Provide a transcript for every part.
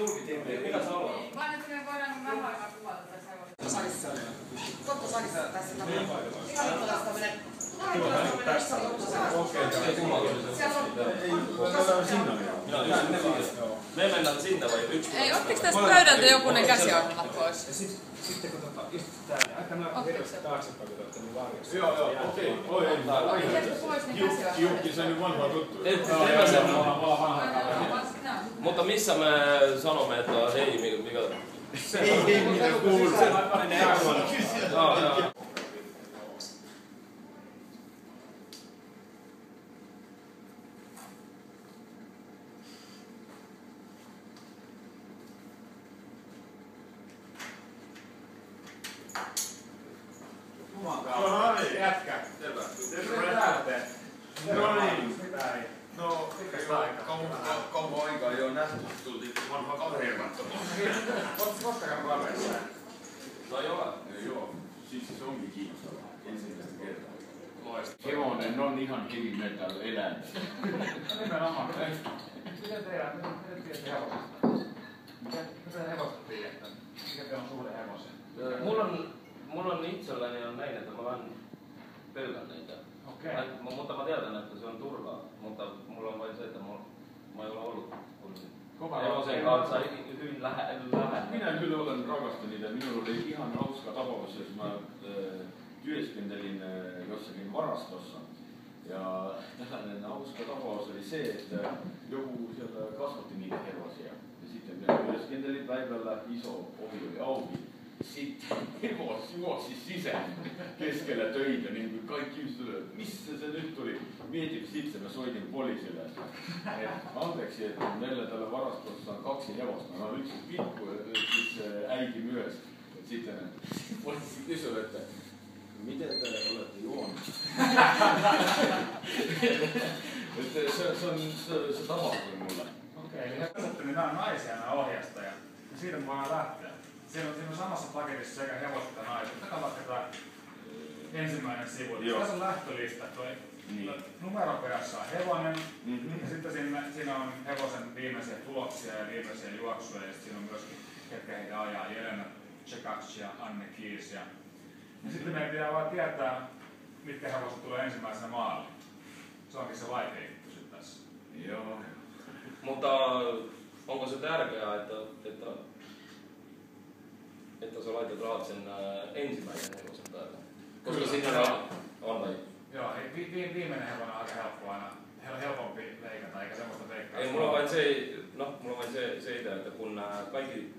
tulkitin, mitä sä haluat? Vaan että me voidaan vähän aikaa kuvata tässä hevosta. Totta salissa tässä tapahtuu. Ihan lippalaistaminen. Me mennään sinne vai yksi? Ei, ottiks tästä pöydältä jokunen käsiornat pois? Sitten kun istutaan, niin aika näyttää hirveästi taaksepäin, kun olette niin varjossa. Joo, okei. Oi, Jukki, se on nyt vanhaa tuttu. Mutta missä me sanomme, että hei, mikä... Ei, mitä kuuluu. Jätkä. No niin. No, kauan aikaa jo nähty, tultiin vanhaa kaverimattomaa. Koska kavereissa? No joo, siis se onkin kiinnostavaa. Ensimmäistä kertaa. Hevonen on ihan heavy metal eläin. Nimenomaan. Miten tiedätte hevosesta? Miten hevosta tiedätte? Mikä teillä on suhde hevoseen? Mulla on itselläni on näin, että mä vähän pelkän niitä. Okei. Mutta mä tiedän, että se on turvaa, mutta mulla on vain se, että mä en ole ollut hevosen kanssa hyvin lähellä. Minä kyllä olen rakastanut niitä. Minulla oli ihan hauska tapaus, jos mä työskentelin jossakin varastossa. Ja tällainen hauska tapaus oli se, että joku sieltä kasvatti niitä hevosia. Ja sitten kun työskentelin päivällä, iso ovi oli auki. Sitten hevos juoksi sisään keskellä töitä, niin kuin kaikki ystävät, missä se nyt tuli? Mietin sitten, mä soitin poliisille, anteeksi, että meillä täällä varastossa on 2 hevosta, no yksi pikku ja siis äiti myös. Sitten poliisi kysyi, että miten te olette juonut? Se tapahtui mulle. Okei, eli niin nämä on naisia, nämä ohjastajat. Ja siitä me voidaan lähteä. Siinä on samassa paketissa sekä hevoset että naiset. Otetaan vaikka tämä ensimmäinen sivu. Tässä on lähtölista. Numeron perässä on hevonen. Ja sitten siinä on hevosen viimeisiä tuloksia ja viimeisiä juoksuja. Ja siinä on myöskin ketkä heitä ajaa. Jelena Čekač ja Anne Kiis. Ja sitten meidän pitää vaan tietää, mitkä hevoset tulee ensimmäisenä maaliin. Se onkin se vaikein kysy tässä. Joo. Mutta onko se tärkeää, että sä laitat rahat sen ensimmäisen hevosen päälle? Koska siinä on vai? Joo, viimeinen hevonen on aika helppo aina. Helpompi leikata, eikä semmoista leikkaa. Ei, mulla on vain se idea, että kun kaikki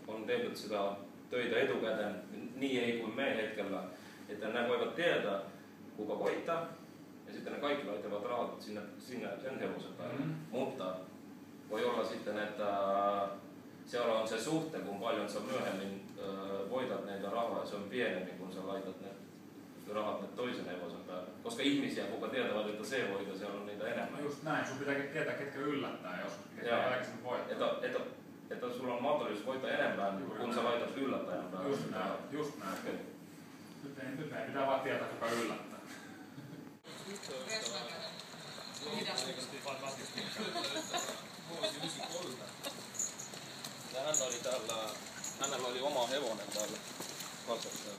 on tehnyt sitä töitä etukäteen, niin ei kuin me hetkellä, että ne voivat tietää, kuka voittaa, ja sitten ne kaikki laittavat rahat sinne sen hevosen päälle. Mutta voi olla sitten, että siellä on se suhte, kun paljon sä myöhemmin voitat näitä rahoja, se on pienempi, kun sä laitat ne rahat ne toisen hevosen päälle. Koska ihmisiä, kuka tietävät, että se voittaa, siellä on niitä enemmän. No just näin, sun pitää tietää, ketkä yllättää joskus, ketkä aikaisemmin voittaa. Että sulla on mahdollisuus voittaa enemmän, kun sä laitat yllättäjän päälle. Just näin. Okay. Nyt meidän pitää vaan tietää, kuka yllättää. Hänellä oli oma hevonen täällä kasassa.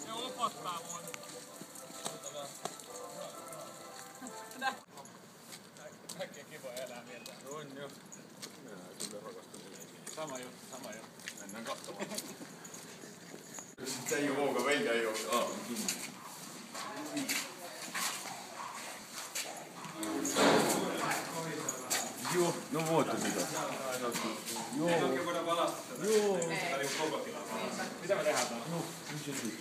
Joo, opastaa mua. Kaikkea kivoja eläimiä. On jo. Minä kyllä rakastan. Sama juttu. Mennään katsomaan. Se ei ole vuoka, meitä ei ole. Joo, no voitte sitä. Joo. Ei oikein voida valasta tätä. Joo. Tämä on koko tilaa. Mitä me tehdään täällä? Joo, nyt se nyt.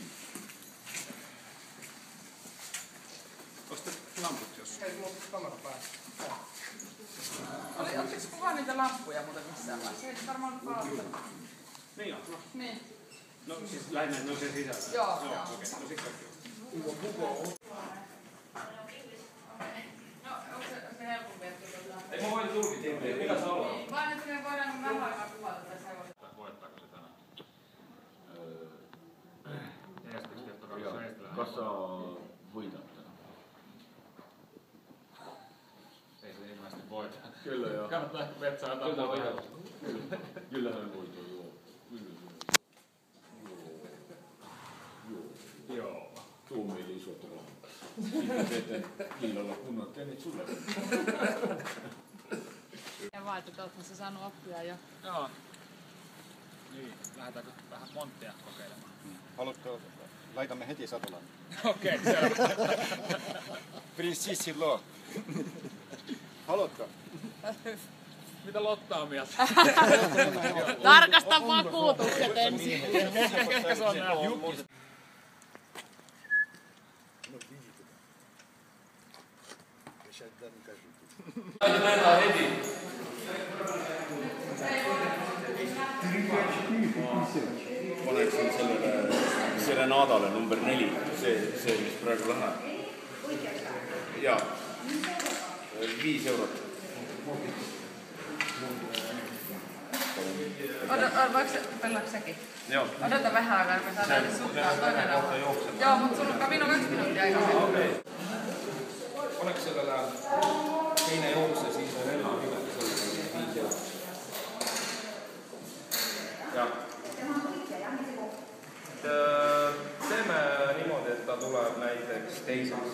Osta lamput jos. Hei, mulla on kamera päällä. Ottiko kuvaa niitä lampuja muuten missään vaiheessa? Ei varmaan valasta. Niin on. Niin. No siis lähinnä ne on sen sisällä. Joo. Okei. No sit kaikki on. No, onko se helpompi, että Ei mä voin tulkitin, mitä sä haluat? vaan että me voidaan vähän aikaa kuvata tässä hevosta. Voittaako se tänään? Kassa voitat tänään. Kyllä joo. Kannattaa ehkä vetsaa jotain Kyllä muuta. voi. Kyllähän voi joo. Joo. Tuomiili isot rahat. Sitten teette Liilalla kunnon treenit sulle. Ja vaan, että oothan sä saanut oppia jo. Joo. Niin, lähdetäänkö vähän monttia kokeilemaan? Haluatko, laitamme heti satulan. Okei, selvä. Precis silloin. Haluatko? Mitä Lotta on mieltä? Tarkasta vakuutukset ensin. Ehkä se on nää. Mennään heti. Paneksin sellele Serenadale number 4, see mis praegu läheb. Jaa, 5 eurot. Pellaanko säkin? Joo. Odota vähän aikaa, kun me saadaan nyt suttaa toinen auto. Joo, mutta sulla on 2 minuuttia aikaa. Okei. Oliko siellä siinä joukossa siis on enää hyvä, se oli 5 euroa. Ja teeme niimoodi, että tuleb näiteks teiseks.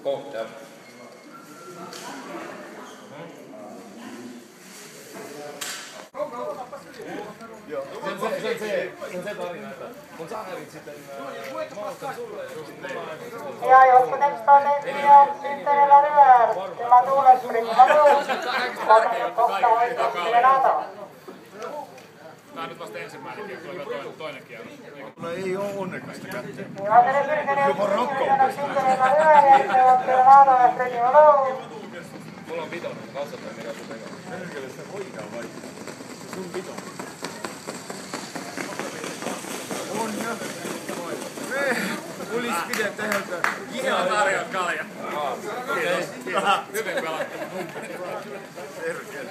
Koht, jah. Se on se tarina, että mun saherit sitten maastan sulle Ja jos nästa on yhtenellä ryöllä, tämä tulee springaluun. Kohta oikein Serenado. Tää on nyt vasta ensimmäinen kierros, tulee vielä toinen kierros. Mulla ei oo onnekasta kättä. Juhatelen pyrkänen yhtenellä ryöllä, ja se on Serenado ja springaluun. Mulla on vitonen, katsotaan mikä sun tekee. Perkele sitä oikea vai? Sun vitonen. On jo. Olis pidä tehdä. Ihan tarjoat kalja. Okei. Hyvin pelattu. Perkele.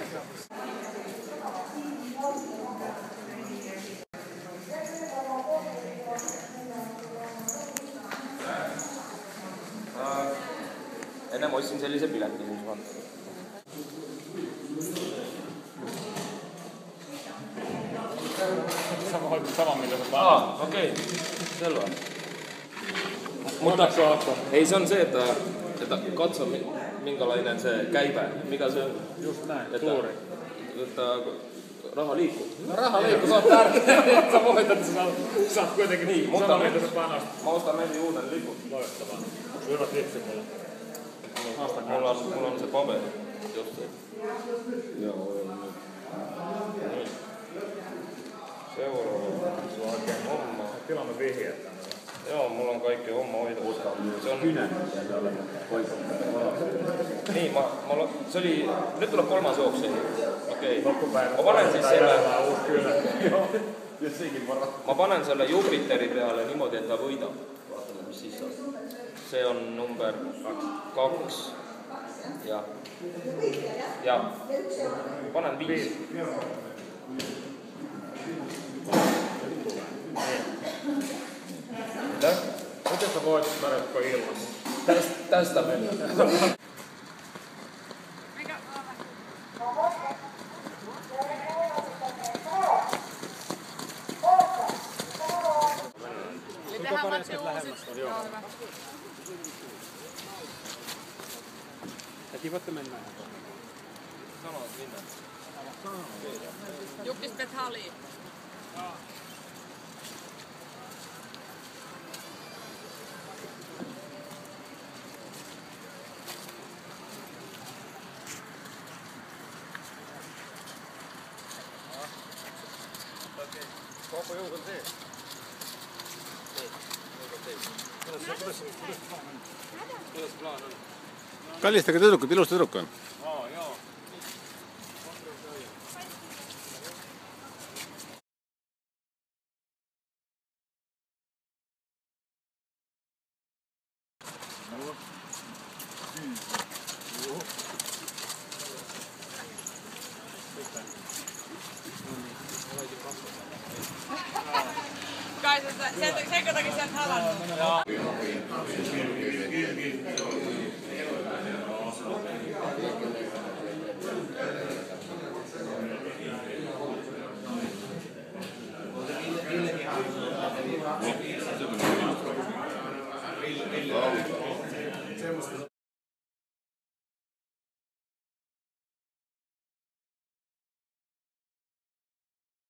Ennem ostsin sellise pileti siis vaan. Sama mitä sä painat. Okei. Selvä. Mutta ei se on se, että katso minkälainen se käivä, mikä se on. Just näin, Että raha liikkuu. No raha liikkuu, se on tärkeää. Sä voitat, että sä saat kuitenkin Niin, sama mutta mitä sä panostat. mä ostan meille uuden lipun. Loistavaa. Hyvät vitsi mulle. Mulla on se paperi. Just se. Joo, Niin. Seuraava. Se on oikein homma. Tilannut vihjeet tänne. Joo, mulla on kaikki homma hoidossa. Se on... Niin, se oli... Nyt tulee 3. juokse. Okei. Mä panen siis selle... Mä panen selle Jupiteri peale niimoodi, et ta võidab. Vaatame, mis siis on. See on number 2. Ja panen 5. Mitä? Miten sä voitit tarjotko ilmassa? Tästä mennään. Mikä? Eli tehdään matsi uusiksi. Joo, hyvä. Säkin voitte mennä. Sanoit minä. Jukkis Bethali. Koko joukon tee. Kuidas plaan on? Kallistage tüdrukud, ilus tüdruk on. Joo. Kai senkö takia sä et halannut? semmoista